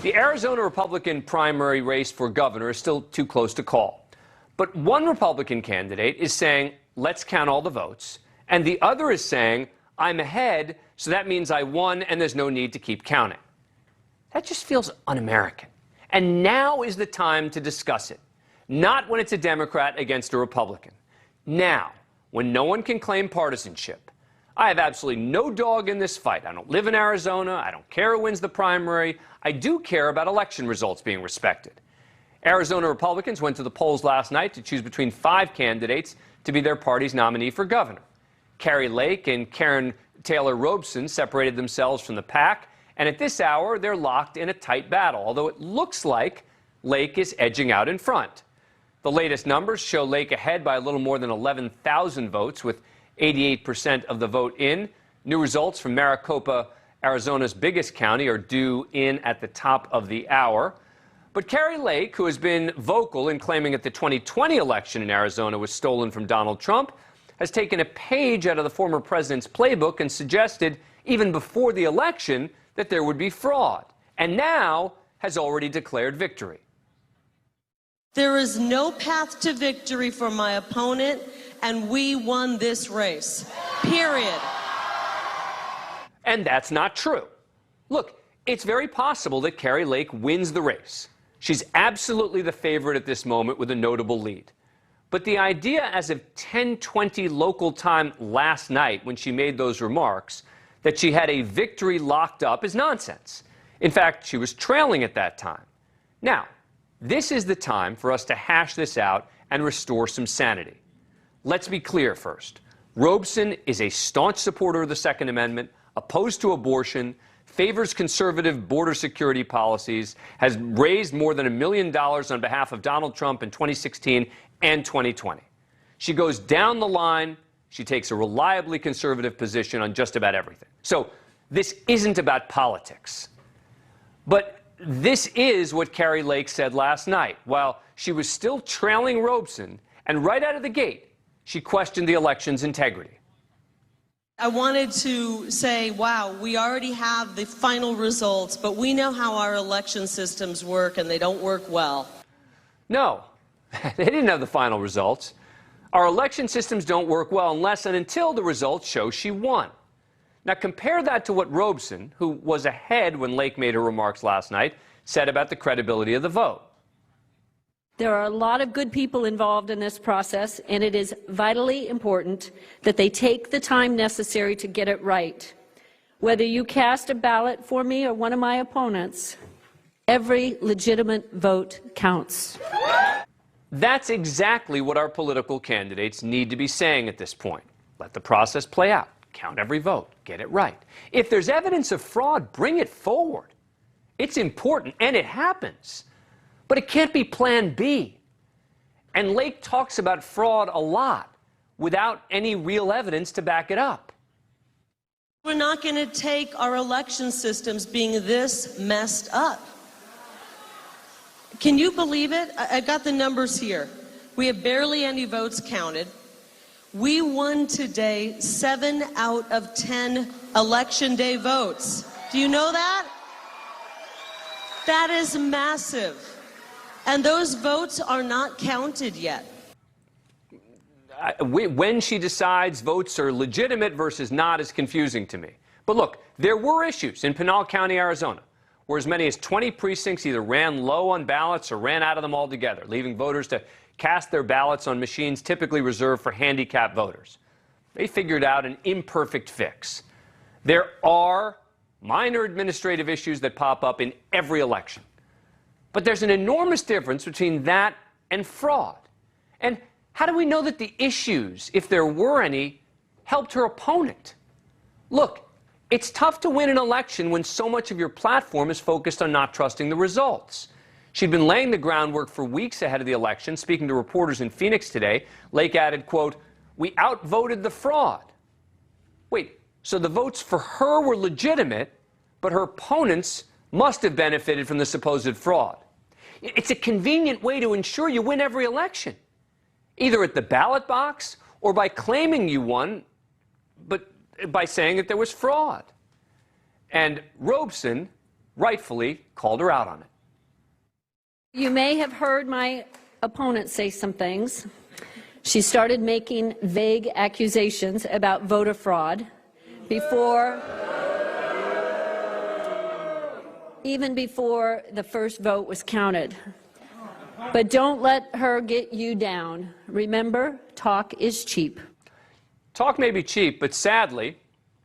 The Arizona Republican primary race for governor is still too close to call. But one Republican candidate is saying, let's count all the votes, and the other is saying, I'm ahead, so that means I won and there's no need to keep counting. That just feels un-American. And now is the time to discuss it. Not when it's a Democrat against a Republican. Now, when no one can claim partisanship. I have absolutely no dog in this fight. I don't live in Arizona. I don't care who wins the primary. I do care about election results being respected. Arizona Republicans went to the polls last night to choose between 5 candidates to be their party's nominee for governor. Kari Lake and Karen Taylor Robeson separated themselves from the pack, and at this hour, they're locked in a tight battle, although it looks like Lake is edging out in front. The latest numbers show Lake ahead by a little more than 11,000 votes, with 88% of the vote in. New results from Maricopa, Arizona's biggest county, are due in at the top of the hour. But Kari Lake, who has been vocal in claiming that the 2020 election in Arizona was stolen from Donald Trump, has taken a page out of the former president's playbook and suggested, even before the election, that there would be fraud, and now has already declared victory. There is no path to victory for my opponent, and we won this race, period. And that's not true. Look, it's very possible that Kari Lake wins the race. She's absolutely the favorite at this moment with a notable lead. But the idea as of 10:20 local time last night, when she made those remarks, that she had a victory locked up is nonsense. In fact, she was trailing at that time. Now, this is the time for us to hash this out and restore some sanity. Let's be clear first. Robeson is a staunch supporter of the Second Amendment, opposed to abortion, favors conservative border security policies, has raised more than $1 million on behalf of Donald Trump in 2016 and 2020. She goes down the line. She takes a reliably conservative position on just about everything. So this isn't about politics. But this is what Kari Lake said last night. While she was still trailing Robeson, and right out of the gate, she questioned the election's integrity. I wanted to say, wow, we already have the final results, but we know how our election systems work, and they don't work well. No, they didn't have the final results. Our election systems don't work well unless and until the results show she won. Now compare that to what Robeson, who was ahead when Lake made her remarks last night, said about the credibility of the vote. There are a lot of good people involved in this process, and it is vitally important that they take the time necessary to get it right. Whether you cast a ballot for me or one of my opponents, every legitimate vote counts. That's exactly what our political candidates need to be saying at this point. Let the process play out. Count every vote. Get it right. If there's evidence of fraud, bring it forward. It's important, and it happens. But it can't be Plan B. And Lake talks about fraud a lot without any real evidence to back it up. We're not going to take our election systems being this messed up. Can you believe it? I got the numbers here. We have barely any votes counted. We won today 7 out of 10 election day votes. Do you know that? That is massive. And those votes are not counted yet. When she decides votes are legitimate versus not is confusing to me. But look, there were issues in Pinal County, Arizona, where as many as 20 precincts either ran low on ballots or ran out of them altogether, leaving voters to cast their ballots on machines typically reserved for handicapped voters. They figured out an imperfect fix. There are minor administrative issues that pop up in every election. But there's an enormous difference between that and fraud. And how do we know that the issues, if there were any, helped her opponent? Look, it's tough to win an election when so much of your platform is focused on not trusting the results. She'd been laying the groundwork for weeks ahead of the election. Speaking to reporters in Phoenix today, Lake added, quote, "We outvoted the fraud." Wait, so the votes for her were legitimate, but her opponents must have benefited from the supposed fraud. It's a convenient way to ensure you win every election, either at the ballot box or by claiming you won, but by saying that there was fraud. And Robeson, rightfully called her out on it. You may have heard my opponent say some things. She started making vague accusations about voter fraud even before the first vote was counted. But don't let her get you down. Remember, talk is cheap. Talk may be cheap, but sadly,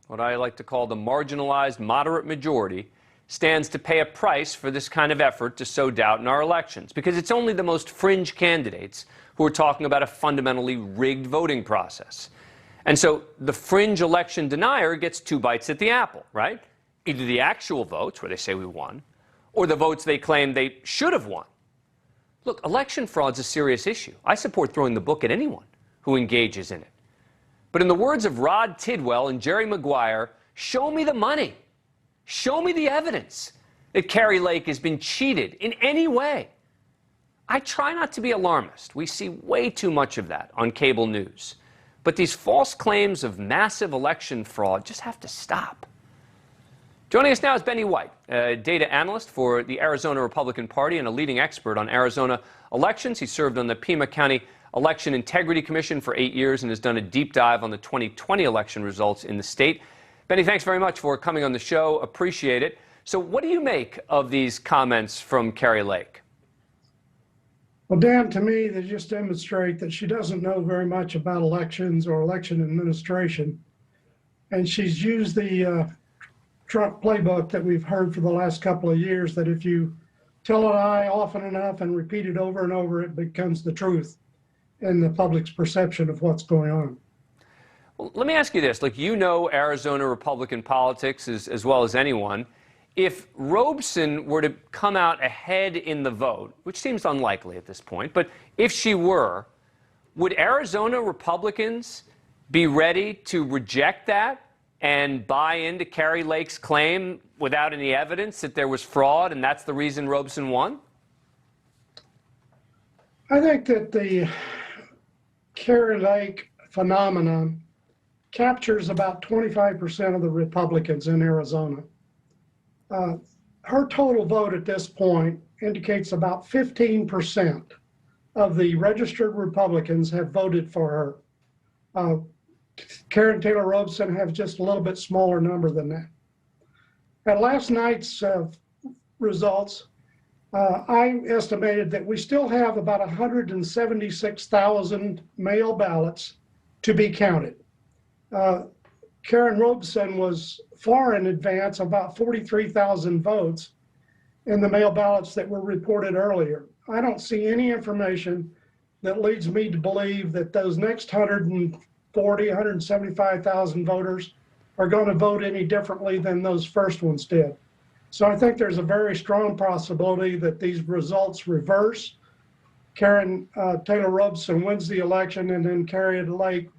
what I like to call the marginalized moderate majority stands to pay a price for this kind of effort to sow doubt in our elections, because it's only the most fringe candidates who are talking about a fundamentally rigged voting process. And so the fringe election denier gets two bites at the apple, right? Either the actual votes, where they say we won, or the votes they claim they should have won. Look, election fraud's a serious issue. I support throwing the book at anyone who engages in it. But in the words of Rod Tidwell and Jerry Maguire, show me the money. Show me the evidence that Kari Lake has been cheated in any way. I try not to be alarmist. We see way too much of that on cable news. But these false claims of massive election fraud just have to stop. Joining us now is Benny White, a data analyst for the Arizona Republican Party and a leading expert on Arizona elections. He served on the Pima County Election Integrity Commission for 8 years and has done a deep dive on the 2020 election results in the state. Benny, thanks very much for coming on the show. Appreciate it. So what do you make of these comments from Kari Lake? Well, Dan, to me, they just demonstrate that she doesn't know very much about elections or election administration. And she's used the Trump playbook that we've heard for the last couple of years, that if you tell a lie often enough and repeat it over and over, it becomes the truth in the public's perception of what's going on. Well, let me ask you this. Like, you know Arizona Republican politics as well as anyone. If Robeson were to come out ahead in the vote, which seems unlikely at this point, but if she were, would Arizona Republicans be ready to reject that and buy into Kari Lake's claim without any evidence that there was fraud and that's the reason Robeson won? I think that the Kari Lake phenomenon captures about 25% of the Republicans in Arizona. Her total vote at this point indicates about 15% of the registered Republicans have voted for her. Karen Taylor Robeson has just a little bit smaller number than that. At last night's results, I estimated that we still have about 176,000 mail ballots to be counted. Karen Robeson was far in advance, about 43,000 votes in the mail ballots that were reported earlier. I don't see any information that leads me to believe that those next 175,000 voters are going to vote any differently than those first ones did. So I think there's a very strong possibility that these results reverse. Karen Taylor Robeson wins the election, and then Kari Lake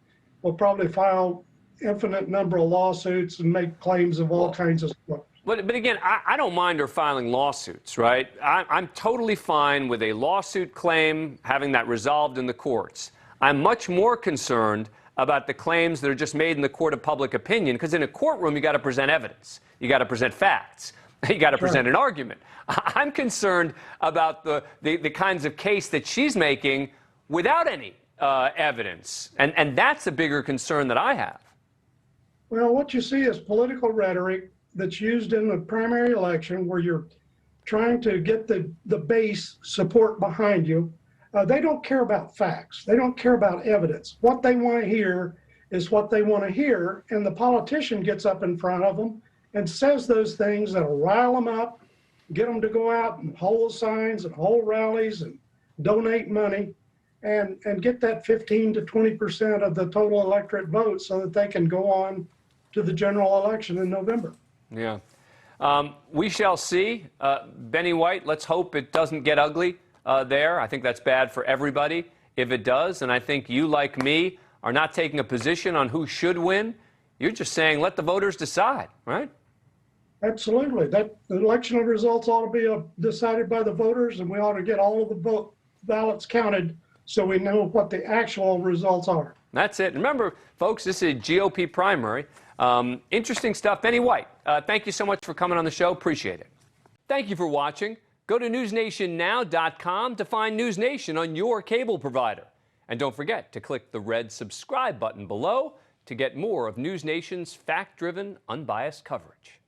will probably file infinite number of lawsuits and make claims of all kinds of stuff. But again, I don't mind her filing lawsuits, right? I'm totally fine with a lawsuit claim, having that resolved in the courts. I'm much more concerned about the claims that are just made in the court of public opinion, because in a courtroom, you got to present evidence. You got to present facts. You got to present an argument. I'm concerned about the kinds of case that she's making without any evidence. And that's a bigger concern that I have. Well, what you see is political rhetoric that's used in the primary election where you're trying to get the base support behind you. They don't care about facts. They don't care about evidence. What they want to hear is what they want to hear, and the politician gets up in front of them and says those things that'll rile them up, get them to go out and hold signs and hold rallies and donate money and get that 15 to 20% of the total electorate vote so that they can go on to the general election in November. Yeah. We shall see. Benny White, let's hope it doesn't get ugly there. I think that's bad for everybody if it does. And I think you, like me, are not taking a position on who should win. You're just saying let the voters decide, right? Absolutely. The election results ought to be decided by the voters, and we ought to get all of the ballots counted so we know what the actual results are. That's it. Remember, folks, this is a GOP primary. Interesting stuff. Benny White, thank you so much for coming on the show. Appreciate it. Thank you for watching. Go to newsnationnow.com to find News Nation on your cable provider. And don't forget to click the red subscribe button below to get more of News Nation's fact-driven, unbiased coverage.